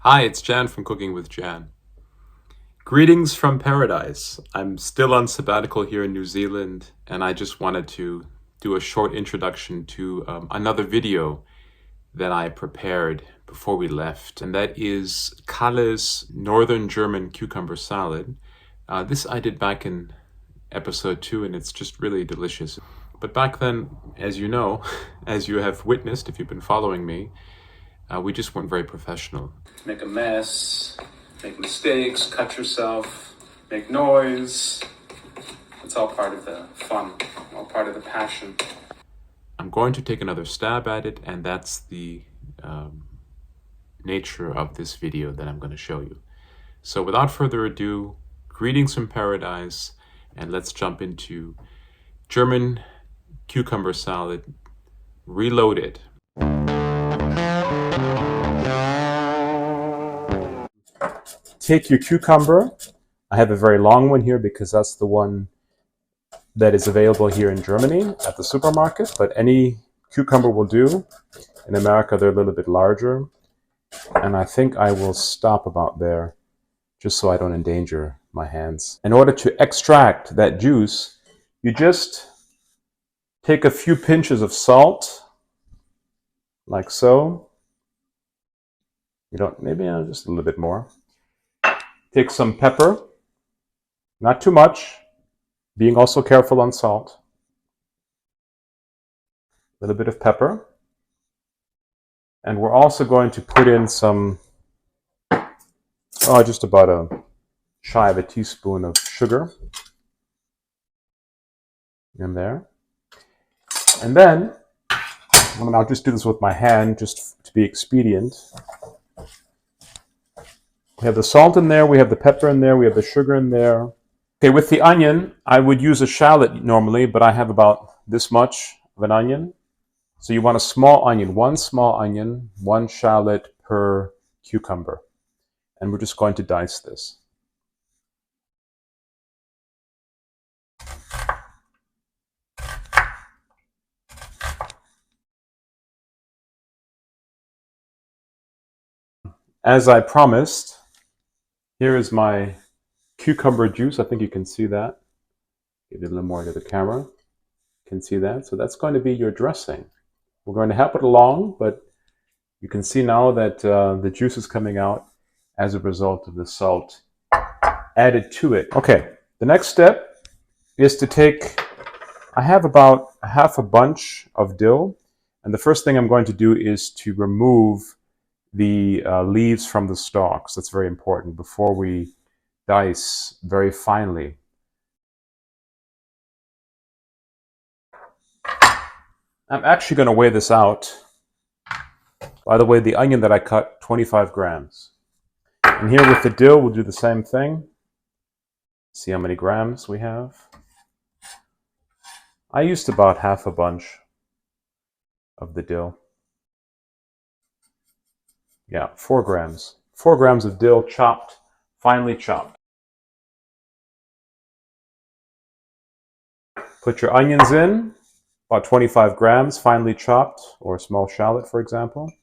Hi, it's Jan from Cooking with Jan. Greetings from paradise. I'm still on sabbatical here in New Zealand, and I just wanted to do a short introduction to another video that I prepared before we left, and that is Kalle's Northern German cucumber salad. This I did back in episode 2, and it's just really delicious. But back then, as you know, as you have witnessed if you've been following me, we just weren't very professional. Make a mess, make mistakes, cut yourself, make noise. It's all part of the fun, all part of the passion. I'm going to take another stab at it, and that's the nature of this video that I'm going to show you. So without further ado, greetings from paradise, and let's jump into German cucumber salad reloaded. Take your cucumber. I have a very long one here because that's the one that is available here in Germany at the supermarket, but any cucumber will do. In America, they're a little bit larger, and I think I will stop about there just so I don't endanger my hands. In order to extract that juice, you just take a few pinches of salt, like so. You don't, maybe just a little bit more. Take some pepper, not too much, being also careful on salt. A little bit of pepper. And we're also going to put in some, just about a shy of a teaspoon of sugar in there. And then, I'll just do this with my hand just to be expedient. We have the salt in there, we have the pepper in there, we have the sugar in there. Okay, with the onion, I would use a shallot normally, but I have about this much of an onion. So you want a small onion, one small onion, one shallot per cucumber. And we're just going to dice this. As I promised, here is my cucumber juice. I think you can see that. Give it a little more to the camera. You can see that. So that's going to be your dressing. We're going to help it along, but you can see now that the juice is coming out as a result of the salt added to it. Okay, the next step is to take, I have about half a bunch of dill, and the first thing I'm going to do is to remove the leaves from the stalks. That's very important before we dice very finely. I'm actually going to weigh this out. By the way, the onion that I cut, 25 grams. And here with the dill, we'll do the same thing. See how many grams we have. I used about half a bunch of the dill. Yeah, 4 grams. 4 grams of dill chopped, finely chopped. Put your onions in, about 25 grams, finely chopped, or a small shallot, for example.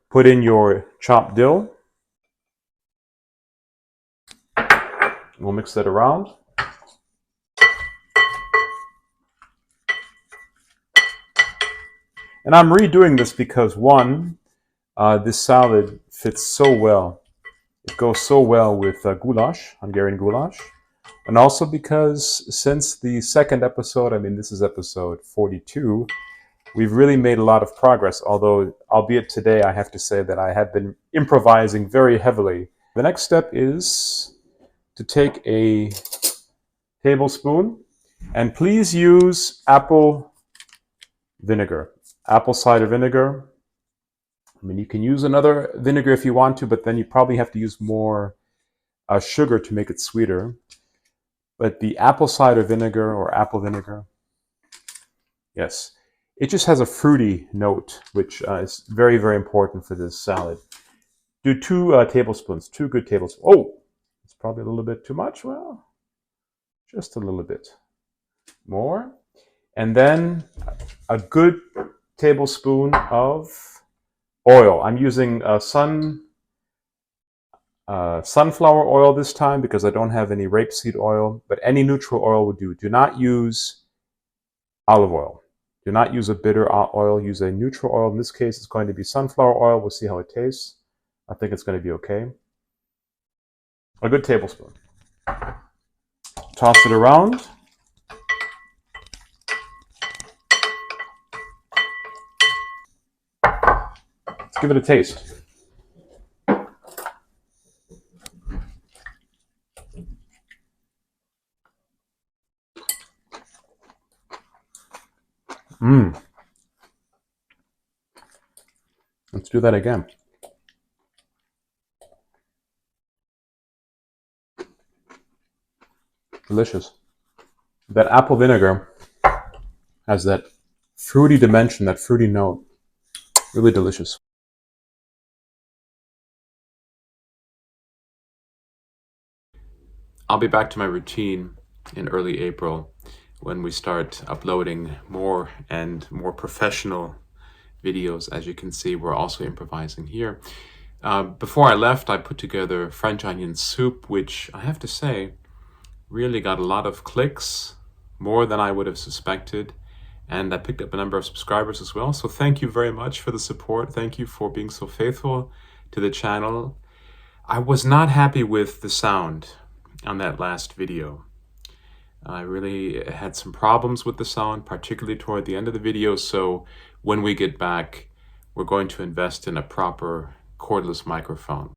Put in your chopped dill. We'll mix that around. And I'm redoing this because, one, this salad fits so well. It goes so well with goulash, Hungarian goulash. And also because since the second episode, this is episode 42, we've really made a lot of progress, although, albeit today, I have to say that I have been improvising very heavily. The next step is to take a tablespoon, and please use apple vinegar, apple cider vinegar. You can use another vinegar if you want to, but then you probably have to use more sugar to make it sweeter. But the apple cider vinegar or apple vinegar, yes, it just has a fruity note, which is very, very important for this salad. Do 2 tablespoons, 2 good tablespoons. Oh, it's probably a little bit too much. Well, just a little bit more. And then a good tablespoon of oil. I'm using sunflower oil this time because I don't have any rapeseed oil, but any neutral oil would do. Do not use olive oil. Do not use a bitter oil. Use a neutral oil. In this case, it's going to be sunflower oil. We'll see how it tastes. I think it's going to be okay. A good tablespoon. Toss it around. Let's give it a taste. Let's do that again. Delicious. That apple vinegar has that fruity dimension, that fruity note. Really delicious. I'll be back to my routine in early April when we start uploading more and more professional videos. As you can see, we're also improvising here. Before I left, I put together French onion soup, which I have to say really got a lot of clicks, more than I would have suspected. And I picked up a number of subscribers as well. So thank you very much for the support. Thank you for being so faithful to the channel. I was not happy with the sound on that last video. I really had some problems with the sound, particularly toward the end of the video. So when we get back, we're going to invest in a proper cordless microphone.